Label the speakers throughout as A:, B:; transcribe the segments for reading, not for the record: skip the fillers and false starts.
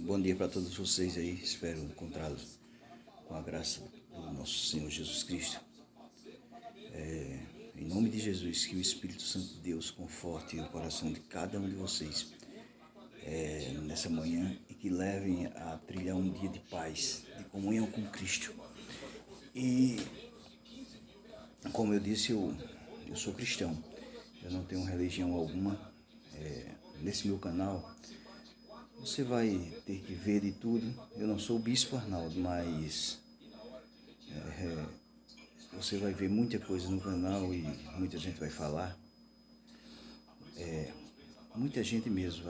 A: Bom dia para todos vocês aí, espero encontrá-los com a graça do nosso Senhor Jesus Cristo. Em nome de Jesus, que o Espírito Santo de Deus conforte o coração de cada um de vocês nessa manhã e que levem a trilhar um dia de paz, de comunhão com Cristo. E, como eu disse, eu sou cristão, eu não tenho religião alguma. Nesse meu canal, você vai ter que ver de tudo. Eu não sou o Bispo Arnaldo, mas você vai ver muita coisa no canal e muita gente vai falar. Muita gente mesmo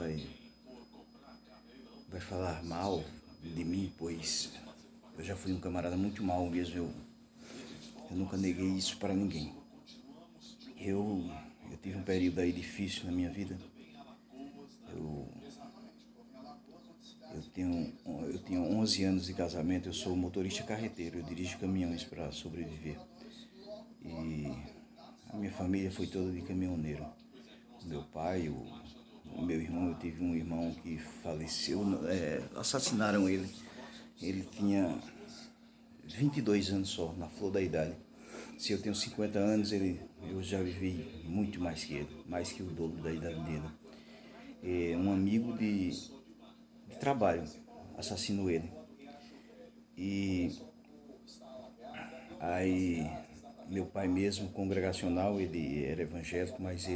A: vai falar mal de mim, pois eu já fui um camarada muito mal mesmo. Eu nunca neguei isso para ninguém. Eu tive um período aí difícil na minha vida. Eu tenho 11 anos de casamento, eu sou motorista carreteiro, eu dirijo caminhões para sobreviver. E a minha família foi toda de caminhoneiro. Meu pai, o meu irmão, eu tive um irmão que faleceu, assassinaram ele. Ele tinha 22 anos só, na flor da idade. Se eu tenho 50 anos, eu já vivi muito mais que ele, mais que o dobro da idade dele. Um amigo de trabalho assassinou ele. E aí, meu pai mesmo, congregacional, ele era evangélico, mas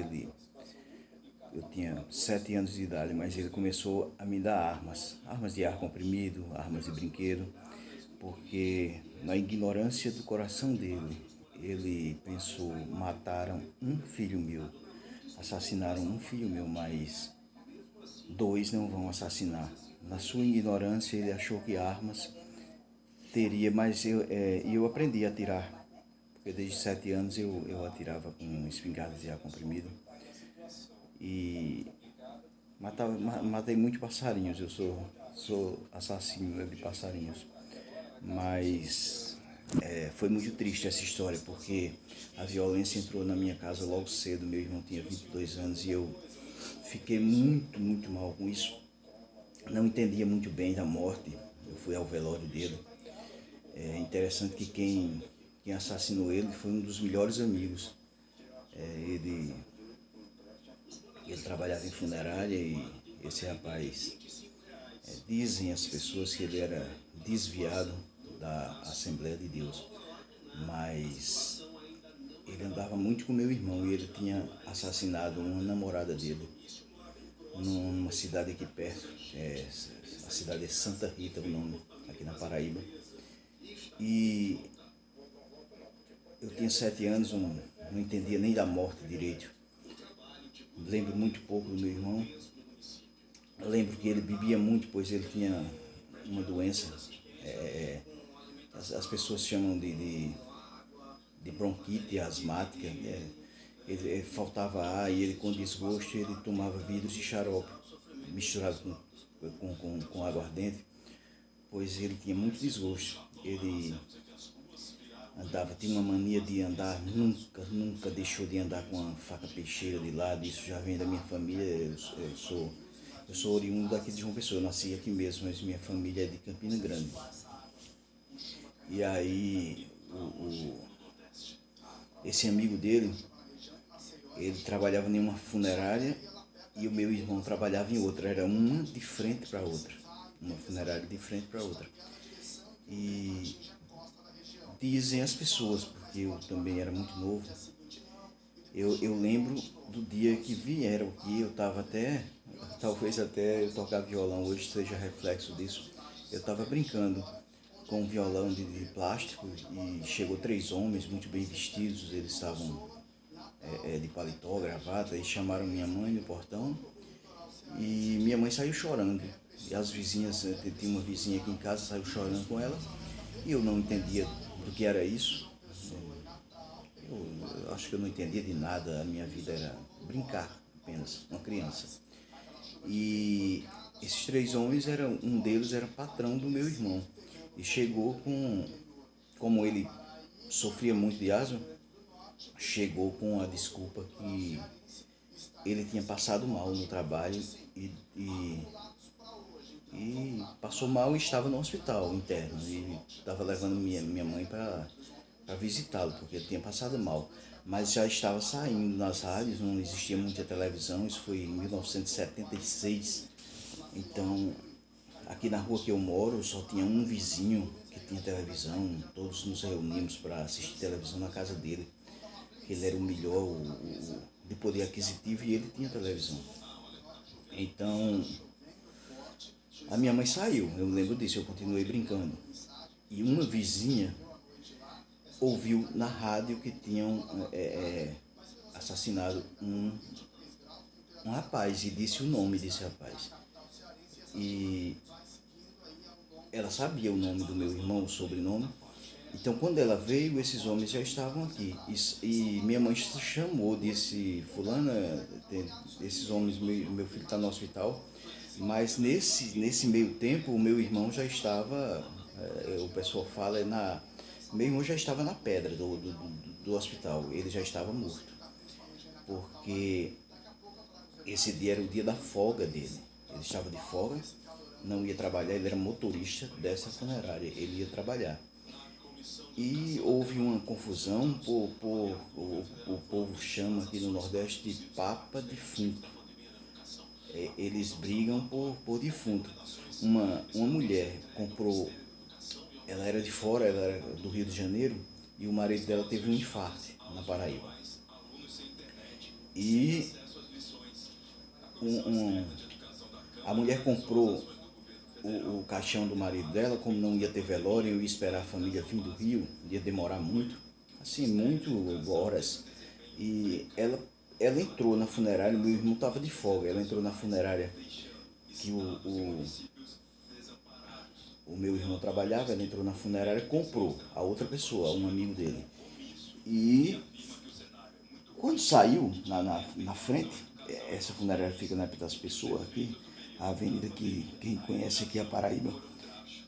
A: eu tinha 7 anos de idade, mas ele começou a me dar armas de ar comprimido, armas de brinquedo, porque na ignorância do coração dele, ele pensou, mataram um filho meu, assassinaram um filho meu, mas 2 não vão assassinar. Na sua ignorância, ele achou que armas teria, mas eu aprendi a atirar, porque desde 7 anos eu atirava com espingardas de ar comprimido e matei muitos passarinhos. Eu sou assassino de passarinhos, mas foi muito triste essa história, porque a violência entrou na minha casa logo cedo. Meu irmão tinha 22 anos e eu fiquei muito, muito mal com isso. Não entendia muito bem da morte. Eu fui ao velório dele. É interessante que quem assassinou ele foi um dos melhores amigos. Ele trabalhava em funerária e esse rapaz, dizem as pessoas que ele era desviado da Assembleia de Deus, mas ele andava muito com meu irmão e ele tinha assassinado uma namorada dele numa cidade aqui perto. A cidade é Santa Rita, o nome, aqui na Paraíba. E eu tinha 7 anos, não entendia nem da morte direito. Lembro muito pouco do meu irmão. Eu lembro que ele bebia muito, pois ele tinha uma doença. As pessoas chamam de bronquite asmática. Ele faltava ar e ele, com desgosto, ele tomava vidros de xarope misturado com aguardente, pois ele tinha muito desgosto. Ele tinha uma mania de andar, nunca deixou de andar com a faca peixeira de lado. Isso já vem da minha família. Eu sou oriundo daqui de João Pessoa, eu nasci aqui mesmo, mas minha família é de Campina Grande. E aí, esse amigo dele, ele trabalhava em uma funerária e o meu irmão trabalhava em outra. Era uma de frente para outra, uma funerária de frente para outra. E dizem as pessoas, porque eu também era muito novo, eu lembro do dia que vieram, que eu estava talvez até eu tocar violão hoje seja reflexo disso. Eu estava brincando com um violão de plástico e chegou 3 homens muito bem vestidos. Eles estavam de paletó, gravata, e chamaram minha mãe no portão e minha mãe saiu chorando. E as vizinhas, tinha uma vizinha aqui em casa, saiu chorando com ela e eu não entendia do que era isso. Eu acho que eu não entendia de nada, a minha vida era brincar apenas, uma criança. E esses 3 homens, um deles era patrão do meu irmão. E chegou como ele sofria muito de asma, chegou com a desculpa que ele tinha passado mal no trabalho e passou mal e estava no hospital interno. E estava levando minha mãe para visitá-lo, porque ele tinha passado mal. Mas já estava saindo nas rádios, não existia muita televisão, isso foi em 1976. Então, aqui na rua que eu moro, só tinha um vizinho que tinha televisão, todos nos reunimos para assistir televisão na casa dele, que ele era o melhor de poder aquisitivo e ele tinha televisão. Então, a minha mãe saiu, eu lembro disso, eu continuei brincando. E uma vizinha ouviu na rádio que tinham assassinado um rapaz e disse o nome desse rapaz. E ela sabia o nome do meu irmão, o sobrenome. Então, quando ela veio, esses homens já estavam aqui. E minha mãe se chamou, disse: Fulana, esses homens, meu filho está no hospital. Mas nesse meio tempo, o meu irmão já estava, o pessoal fala, meu irmão já estava na pedra do hospital. Ele já estava morto. Porque esse dia era o dia da folga dele. Ele estava de folga, não ia trabalhar, ele era motorista dessa funerária, ele ia trabalhar. E houve uma confusão, o povo chama aqui no Nordeste de papa defunto. Eles brigam por defunto. Uma mulher comprou, ela era de fora, ela era do Rio de Janeiro, e o marido dela teve um infarto na Paraíba. E a mulher comprou o caixão do marido dela, como não ia ter velório, eu ia esperar a família vir do Rio, ia demorar muito, assim, muito horas. E ela entrou na funerária, meu irmão estava de folga, ela entrou na funerária que o meu irmão trabalhava, ela entrou na funerária e comprou a outra pessoa, um amigo dele. E quando saiu na frente, essa funerária fica na Epitácio Pessoa, aqui, a avenida que quem conhece aqui é a Paraíba,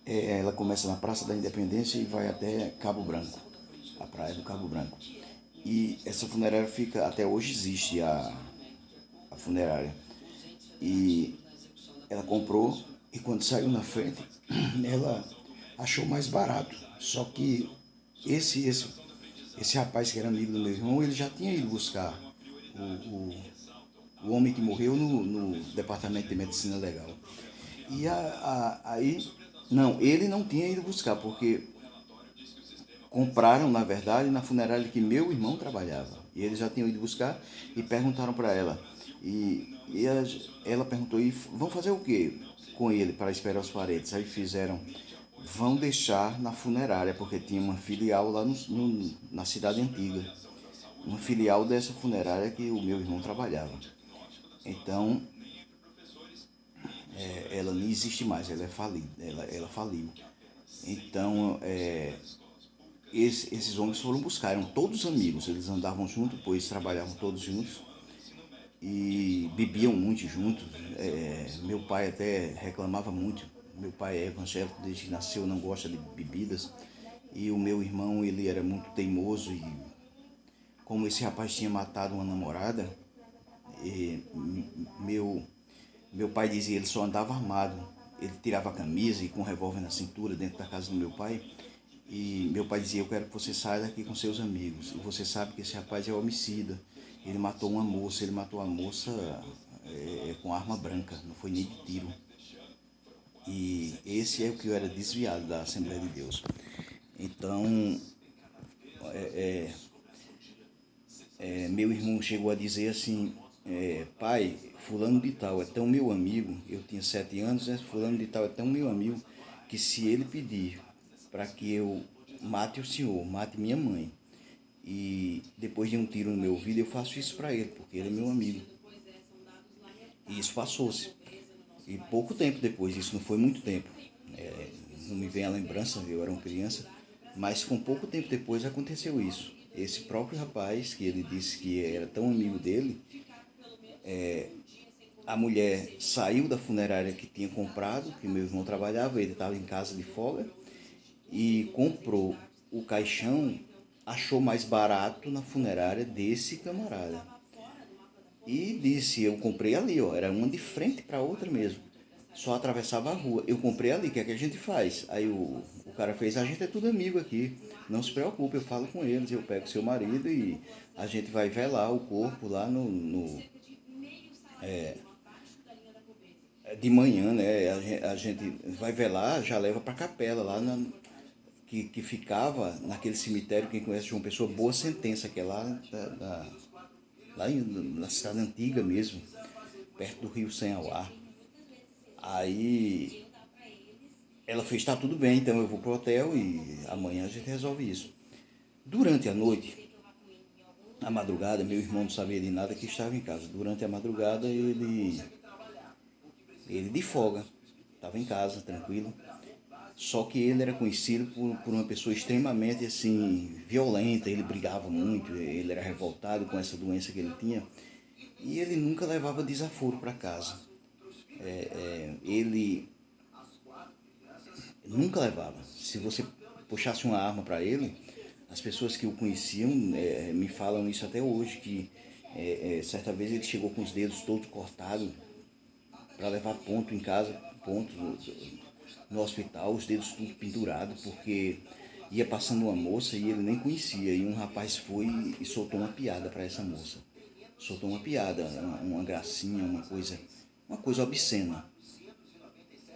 A: ela começa na Praça da Independência e vai até Cabo Branco, a praia do Cabo Branco. E essa funerária fica, até hoje existe a funerária. E ela comprou e quando saiu na frente, ela achou mais barato. Só que esse rapaz que era amigo do meu irmão, ele já tinha ido buscar o homem que morreu no departamento de medicina legal. E aí, não, ele não tinha ido buscar, porque compraram, na verdade, na funerária que meu irmão trabalhava. E eles já tinham ido buscar e perguntaram para ela. E ela perguntou, e vão fazer o quê com ele para esperar os parentes? Aí fizeram, vão deixar na funerária, porque tinha uma filial lá na cidade antiga. Uma filial dessa funerária que o meu irmão trabalhava. Então, ela nem existe mais, ela é falida, ela faliu. Então, esses homens foram buscar, eram todos amigos, eles andavam juntos, pois trabalhavam todos juntos e bebiam muito juntos. Meu pai até reclamava muito, meu pai é evangélico desde que nasceu, não gosta de bebidas, e o meu irmão, ele era muito teimoso, e como esse rapaz tinha matado uma namorada, meu pai dizia, ele só andava armado. Ele tirava a camisa e com um revólver na cintura dentro da casa do meu pai. E meu pai dizia, eu quero que você saia daqui com seus amigos. E você sabe que esse rapaz é homicida. Ele matou uma moça, ele matou a moça com arma branca, não foi nem de tiro. E esse é o que eu era desviado da Assembleia de Deus. Então, meu irmão chegou a dizer assim, pai, fulano de tal é tão meu amigo, eu tinha 7 anos, né? Fulano de tal é tão meu amigo, que se ele pedir para que eu mate o senhor, mate minha mãe, e depois de um tiro no meu ouvido, eu faço isso para ele, porque ele é meu amigo. E isso passou-se. E pouco tempo depois, isso não foi muito tempo, não me vem a lembrança, eu era uma criança, mas com pouco tempo depois aconteceu isso. Esse próprio rapaz, que ele disse que era tão amigo dele, a mulher saiu da funerária que tinha comprado, que meu irmão trabalhava, ele estava em casa de folga, e comprou o caixão, achou mais barato na funerária desse camarada. E disse, eu comprei ali, ó, era uma de frente para outra mesmo. só atravessava a rua. Eu comprei ali, o que é que a gente faz? Aí o cara fez, a gente é tudo amigo aqui, não se preocupe, eu falo com eles, eu pego seu marido e a gente vai velar o corpo lá de manhã, né? A gente vai velar, já leva pra capela lá que ficava naquele cemitério, quem conhece João Pessoa, Boa Sentença, que é lá, na cidade antiga mesmo, perto do Rio Sanhauá. Aí ela fez, tá tudo bem, então eu vou pro hotel e amanhã a gente resolve isso. Durante a noite, a madrugada, meu irmão não sabia de nada que estava em casa. Durante a madrugada ele de folga, estava em casa, tranquilo. Só que ele era conhecido por uma pessoa extremamente assim violenta, ele brigava muito, ele era revoltado com essa doença que ele tinha e ele nunca levava desaforo para casa. Ele nunca levava. Se você puxasse uma arma para ele, as pessoas que o conheciam me falam isso até hoje, que certa vez ele chegou com os dedos todos cortados para levar ponto em casa, ponto no hospital, os dedos tudo pendurados, porque ia passando uma moça e ele nem conhecia, e um rapaz foi e soltou uma piada para essa moça. Soltou uma piada, uma gracinha, uma coisa obscena.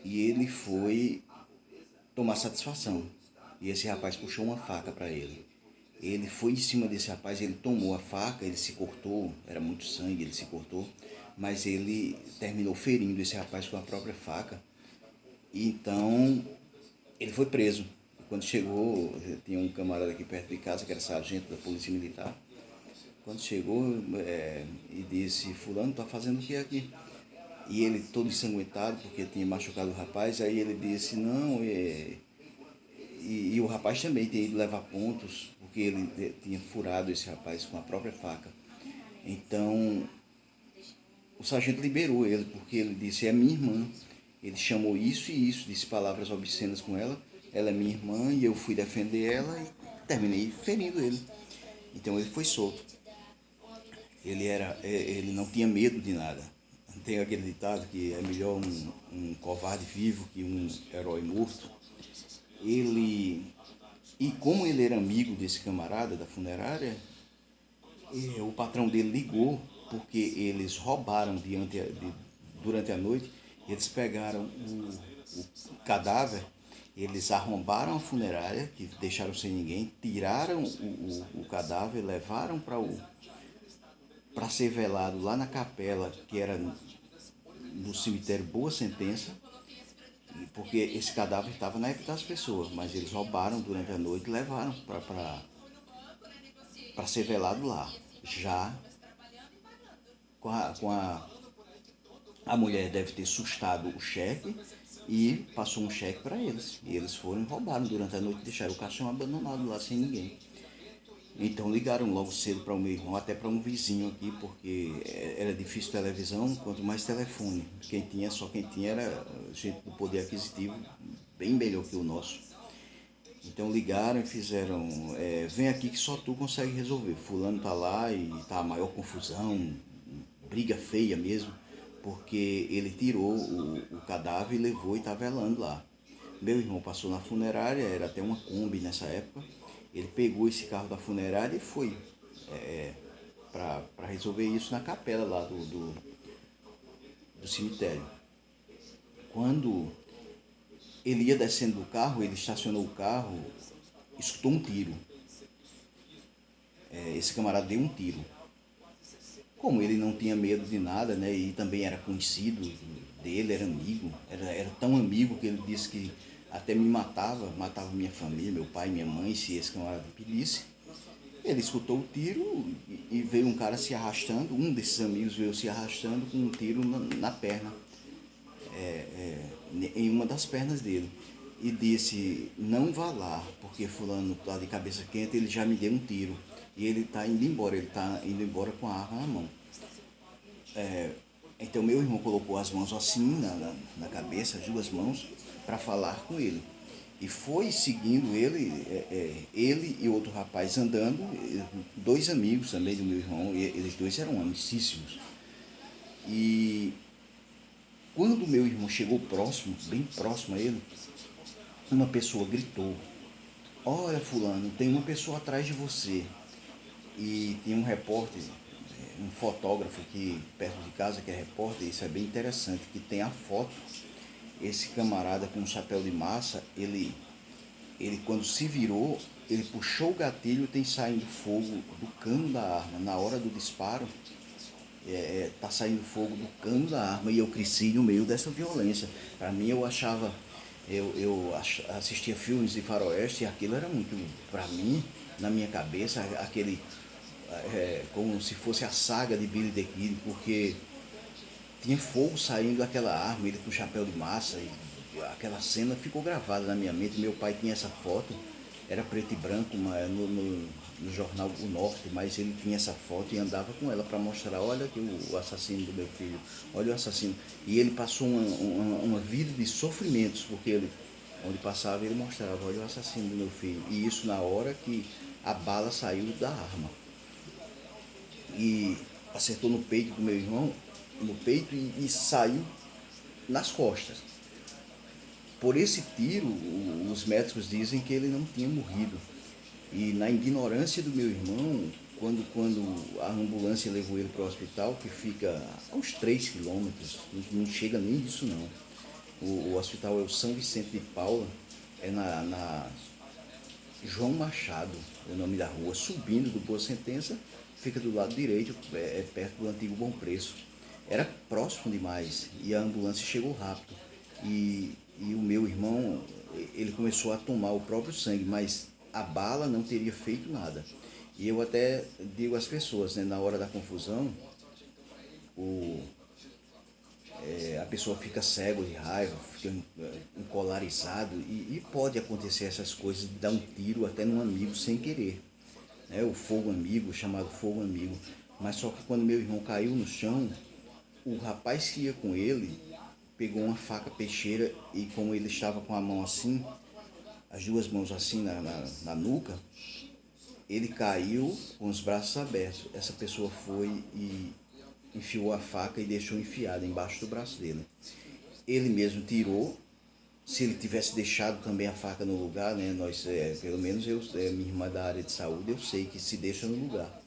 A: E ele foi tomar satisfação. E esse rapaz puxou uma faca para ele. Ele foi em cima desse rapaz, ele tomou a faca, ele se cortou, era muito sangue, ele se cortou, mas ele terminou ferindo esse rapaz com a própria faca. E então ele foi preso. Quando chegou, tinha um camarada aqui perto de casa que era sargento da Polícia Militar. Quando chegou e disse, fulano, tá fazendo o que aqui? E ele todo ensanguentado porque tinha machucado o rapaz, aí ele disse, não, e o rapaz também tinha ido levar pontos, porque ele tinha furado esse rapaz com a própria faca. Então, o sargento liberou ele, porque ele disse, é minha irmã. Ele chamou isso e isso, disse palavras obscenas com ela é minha irmã, e eu fui defender ela e terminei ferindo ele. Então ele foi solto. Ele não tinha medo de nada. Tem aquele ditado que é melhor um covarde vivo que um herói morto. Ele E como ele era amigo desse camarada da funerária, o patrão dele ligou porque eles roubaram durante a noite, eles pegaram o cadáver, eles arrombaram a funerária, que deixaram sem ninguém, tiraram o cadáver, levaram para ser velado lá na capela, que era no cemitério Boa Sentença, porque esse cadáver estava na época das pessoas, mas eles roubaram durante a noite e levaram para ser velado lá. Já a mulher deve ter sustado o cheque e passou um cheque para eles. E eles foram e roubaram durante a noite e deixaram o caixão abandonado lá sem ninguém. Então ligaram logo cedo para o meu irmão, até para um vizinho aqui, porque era difícil televisão, quanto mais telefone. Só quem tinha era gente do poder aquisitivo bem melhor que o nosso. Então ligaram e fizeram, vem aqui que só tu consegue resolver. Fulano tá lá e tá a maior confusão, briga feia mesmo, porque ele tirou o cadáver e levou e tá velando lá. Meu irmão passou na funerária, era até uma Kombi nessa época. Ele pegou esse carro da funerária e foi para resolver isso na capela lá do cemitério. Quando ele ia descendo do carro, ele estacionou o carro, escutou um tiro. Esse camarada deu um tiro. Como ele não tinha medo de nada, né? E também era conhecido dele, era amigo, era tão amigo que ele disse que até me matava minha família, meu pai, minha mãe, se esse camarada pedisse. Ele escutou o tiro e veio um cara se arrastando, um desses amigos veio se arrastando com um tiro na perna, em uma das pernas dele. E disse, não vá lá, porque fulano está de cabeça quente, ele já me deu um tiro. E ele está indo embora, ele está indo embora com a arma na mão. Então meu irmão colocou as mãos assim na cabeça, as duas mãos, para falar com ele. E foi seguindo ele e outro rapaz andando, dois amigos também do meu irmão, eles dois eram amicíssimos. E Quando meu irmão chegou próximo, bem próximo a ele, uma pessoa gritou: olha, fulano, tem uma pessoa atrás de você. E tinha um repórter, um fotógrafo aqui perto de casa que é repórter, isso é bem interessante, que tem a foto. Esse camarada com um chapéu de massa, ele quando se virou, ele puxou o gatilho, tem saindo fogo do cano da arma. Na hora do disparo, tá saindo fogo do cano da arma e eu cresci no meio dessa violência. Para mim, eu achava, assistia filmes de faroeste e aquilo era muito, para mim, na minha cabeça, aquele, como se fosse a saga de Billy the Kid, porque tinha fogo saindo daquela arma, ele com chapéu de massa, e aquela cena ficou gravada na minha mente. Meu pai tinha essa foto, era preto e branco no jornal O Norte, mas ele tinha essa foto e andava com ela para mostrar: olha aqui o assassino do meu filho, olha o assassino. E ele passou uma vida de sofrimentos, porque ele, onde passava, ele mostrava: olha o assassino do meu filho. E isso na hora que a bala saiu da arma e acertou no peito do meu irmão, no peito, e saiu nas costas. Por esse tiro, os médicos dizem que ele não tinha morrido. E na ignorância do meu irmão, quando a ambulância levou ele para o hospital, que fica a uns 3 quilômetros, não chega nem isso não. O hospital é o São Vicente de Paula, é na João Machado, é o nome da rua, subindo do Boa Sentença, fica do lado direito, é perto do antigo Bom Preço. Era próximo demais e a ambulância chegou rápido. E o meu irmão, ele começou a tomar o próprio sangue, mas a bala não teria feito nada. E eu até digo às pessoas, né, na hora da confusão, o, a pessoa fica cego de raiva, fica encolarizado e pode acontecer essas coisas de dar um tiro até num amigo sem querer. Né? O fogo amigo, chamado fogo amigo. Mas só que quando meu irmão caiu no chão, o rapaz que ia com ele pegou uma faca peixeira e como ele estava com a mão assim, as duas mãos assim na nuca, ele caiu com os braços abertos. Essa pessoa foi e enfiou a faca e deixou enfiada embaixo do braço dele. Ele mesmo tirou. Se ele tivesse deixado também a faca no lugar, né? Nós, pelo menos eu, minha irmã da área de saúde, eu sei que se deixa no lugar.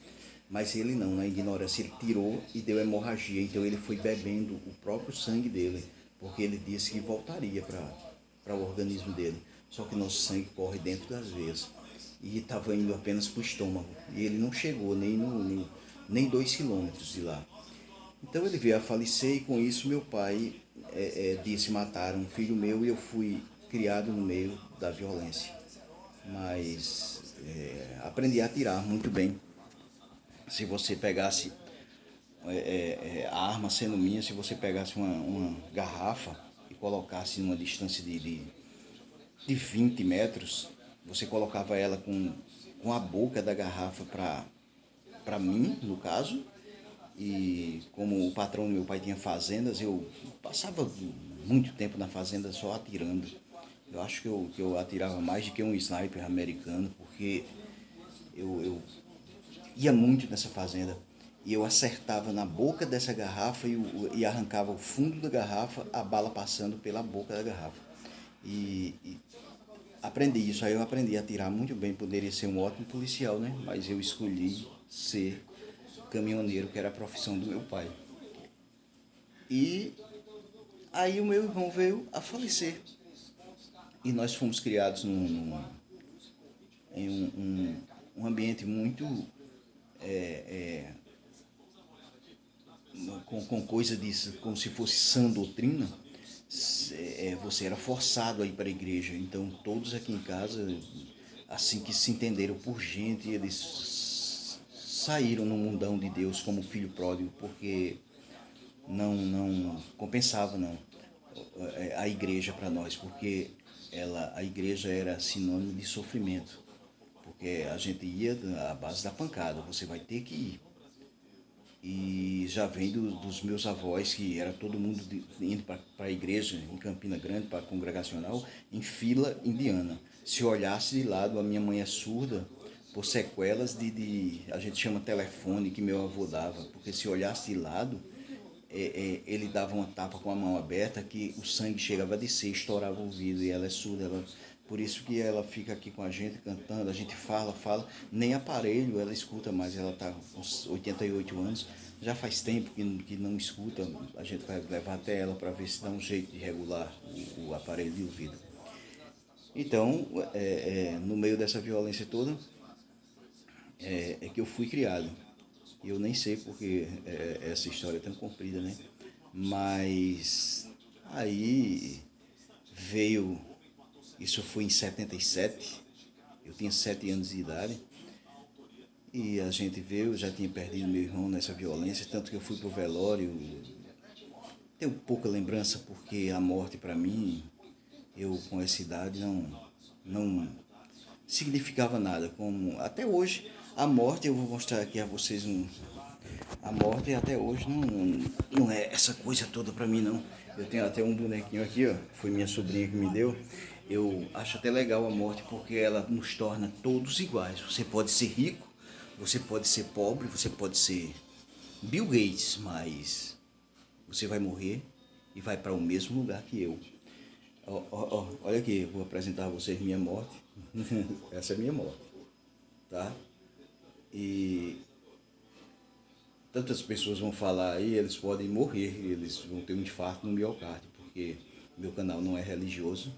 A: Mas ele não, na ignorância, ele tirou e deu hemorragia. Então ele foi bebendo o próprio sangue dele, porque ele disse que voltaria para o organismo dele. Só que nosso sangue corre dentro das veias. E estava indo apenas para o estômago. E ele não chegou nem 2 quilômetros de lá. Então ele veio a falecer e com isso meu pai disse: mataram um filho meu, e eu fui criado no meio da violência. Mas aprendi a atirar muito bem. Se você pegasse a arma sendo minha, se você pegasse uma garrafa e colocasse numa distância de 20 metros, você colocava ela com a boca da garrafa para mim, no caso. E como o patrão do meu pai tinha fazendas, eu passava muito tempo na fazenda só atirando. Eu acho que eu atirava mais do que um sniper americano, porque eu ia muito nessa fazenda. E eu acertava na boca dessa garrafa e arrancava o fundo da garrafa, a bala passando pela boca da garrafa. E aprendi isso, aí eu aprendi a atirar muito bem. Poderia ser um ótimo policial, né? Mas eu escolhi ser caminhoneiro, que era a profissão do meu pai. E aí o meu irmão veio a falecer. E nós fomos criados em um ambiente muito com coisa disso, como se fosse sã doutrina. Você era forçado a ir para a igreja. Então todos aqui em casa, assim que se entenderam por gente, eles saíram no mundão de Deus como filho pródigo, porque não compensava não a igreja para nós, porque a igreja era sinônimo de sofrimento, porque a gente ia à base da pancada, você vai ter que ir. E já vem dos meus avós, que era todo mundo indo para a igreja em Campina Grande, para a congregacional, em fila indiana. Se olhasse de lado, a minha mãe é surda por sequelas a gente chama telefone, que meu avô dava, porque se olhasse de lado, ele dava uma tapa com a mão aberta que o sangue chegava a descer, estourava o ouvido, e ela é surda, por isso que ela fica aqui com a gente cantando, a gente fala, nem aparelho ela escuta mais, ela está com uns 88 anos, já faz tempo que não escuta, a gente vai levar até ela para ver se dá um jeito de regular o aparelho de ouvido. Então, no meio dessa violência toda, é que eu fui criado. Eu nem sei porque essa história é tão comprida, né? Mas aí veio, isso foi em 77, eu tinha 7 anos de idade, e a gente veio, eu já tinha perdido meu irmão nessa violência, tanto que eu fui pro velório. Tenho pouca lembrança porque a morte para mim, eu com essa idade não significava nada. Como até hoje a morte, eu vou mostrar aqui a vocês a morte até hoje não é essa coisa toda para mim não. Eu tenho até um bonequinho aqui, ó, foi minha sobrinha que me deu. Eu acho até legal a morte porque ela nos torna todos iguais. Você pode ser rico, você pode ser pobre, você pode ser Bill Gates, mas você vai morrer e vai para o mesmo lugar que eu. Olha aqui, vou apresentar a vocês minha morte. Essa é minha morte, tá? E tantas pessoas vão falar aí, eles podem morrer, eles vão ter um infarto no miocárdio, porque meu canal não é religioso.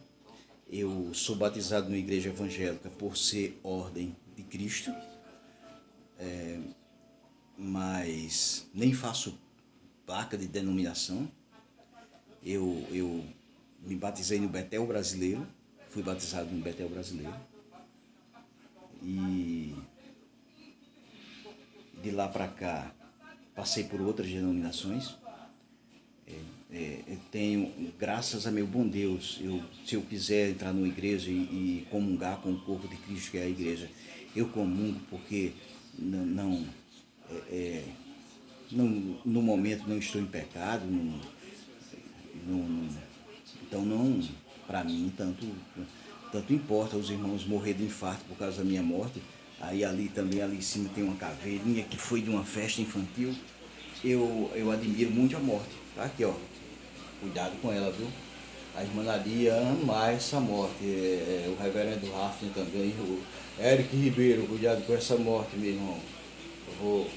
A: Eu sou batizado numa igreja evangélica por ser ordem de Cristo, mas nem faço placa de denominação. Eu me batizei no Betel Brasileiro, fui batizado no Betel Brasileiro. E de lá para cá passei por outras denominações. Eu tenho, graças a meu bom Deus, se eu quiser entrar numa igreja e comungar com o corpo de Cristo, que é a igreja, eu comungo porque no momento não estou em pecado, não, então não, para mim, tanto importa os irmãos morrer de infarto por causa da minha morte. Aí ali também, ali em cima tem uma caveirinha que foi de uma festa infantil. Eu admiro muito a morte. Tá aqui, ó. Cuidado com ela, viu? A irmã Nadia ama essa morte. O reverendo Rafa também. O Eric Ribeiro, cuidado com essa morte, meu irmão. Eu vou.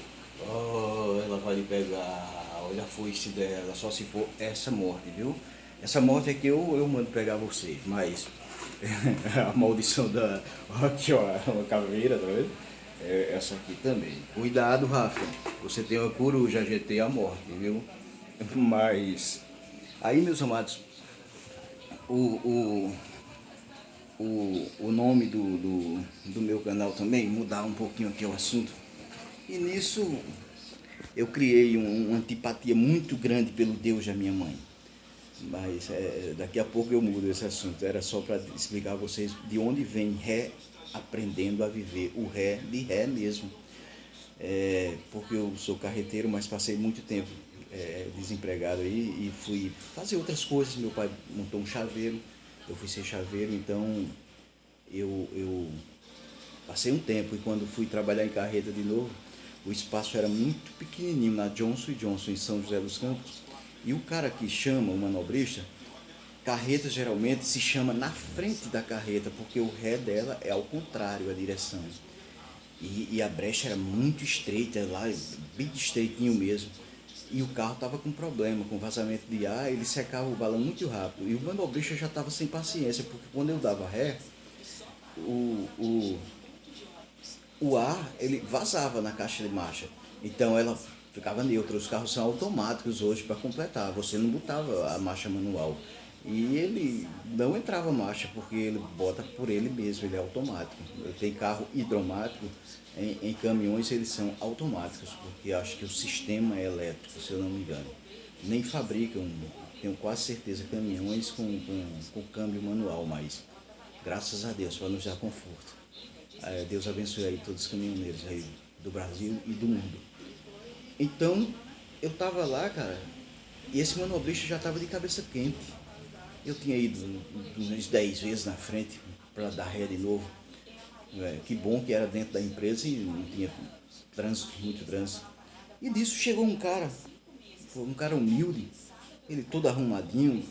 A: Oh, ela vai lhe pegar. Olha a foice dela. Só se for essa morte, viu? Essa morte é que eu mando pegar vocês. Mas a maldição da. Aqui, ó. Uma caveira, tá vendo? Essa aqui também. Cuidado, Rafa. Você tem uma coruja, a gente tem a morte, viu? Mas. Aí, meus amados, o, o nome do meu canal também, mudar um pouquinho aqui o assunto. E nisso eu criei uma antipatia muito grande pelo Deus da minha mãe. Mas daqui a pouco eu mudo esse assunto. Era só para explicar a vocês de onde vem ré aprendendo a viver. O ré de ré mesmo. Porque eu sou carreteiro, mas passei muito tempo desempregado aí e fui fazer outras coisas. Meu pai montou um chaveiro, eu fui ser chaveiro, então eu passei um tempo, e quando fui trabalhar em carreta de novo, o espaço era muito pequenininho na Johnson Johnson em São José dos Campos, e o cara que chama, o manobrista, carreta geralmente se chama na frente da carreta, porque o ré dela é ao contrário, a direção. E a brecha era muito estreita lá, bem estreitinho mesmo. E o carro estava com problema, com vazamento de ar, ele secava o balão muito rápido. E o manobrista já estava sem paciência, porque quando eu dava ré, o, o, o ar ele vazava na caixa de marcha. Então ela ficava neutra. Os carros são automáticos hoje para completar. Você não botava a marcha manual. E ele não entrava marcha porque ele bota por ele mesmo, ele é automático. Tem carro hidromático, em caminhões eles são automáticos, porque acho que o sistema é elétrico, se eu não me engano. Nem fabricam, tenho quase certeza, caminhões com câmbio manual, mas graças a Deus, para nos dar conforto. Deus abençoe aí todos os caminhoneiros aí do Brasil e do mundo. Então, eu tava lá, cara, e esse manobrista já tava de cabeça quente. Eu tinha ido uns 10 vezes na frente para dar ré de novo. Que bom que era dentro da empresa e não tinha trânsito, muito trânsito. E disso chegou um cara Pô, um cara humilde, ele todo arrumadinho,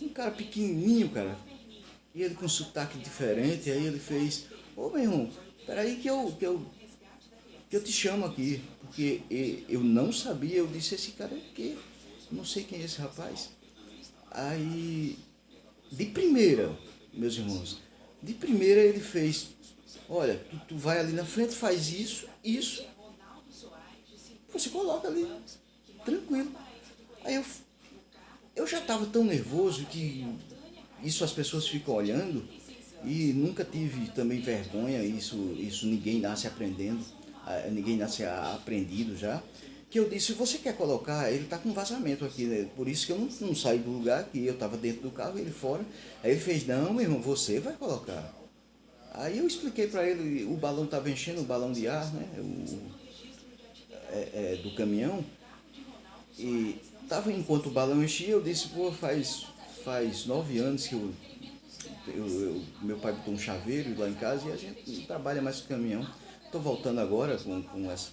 A: um cara pequenininho, cara. E ele com sotaque diferente, aí ele fez, ô meu irmão, peraí que eu te chamo aqui, porque eu não sabia, eu disse, esse cara é o quê? Não sei quem é esse rapaz. Aí, de primeira, meus irmãos, de primeira ele fez, olha, tu vai ali na frente, faz isso, você coloca ali, tranquilo. Aí eu já estava tão nervoso que isso as pessoas ficam olhando e nunca tive também vergonha, isso ninguém nasce aprendendo, ninguém nasce aprendido já. Que eu disse, você quer colocar? Ele está com vazamento aqui, né? Por isso que eu não saí do lugar, que eu estava dentro do carro, ele fora. Aí ele fez, não, meu irmão, você vai colocar. Aí eu expliquei para ele, o balão estava enchendo, o balão de ar, né? Do caminhão. E tava enquanto o balão enchia, eu disse, pô, faz 9 anos que meu pai botou um chaveiro lá em casa e a gente não trabalha mais com caminhão. Tô voltando agora com essa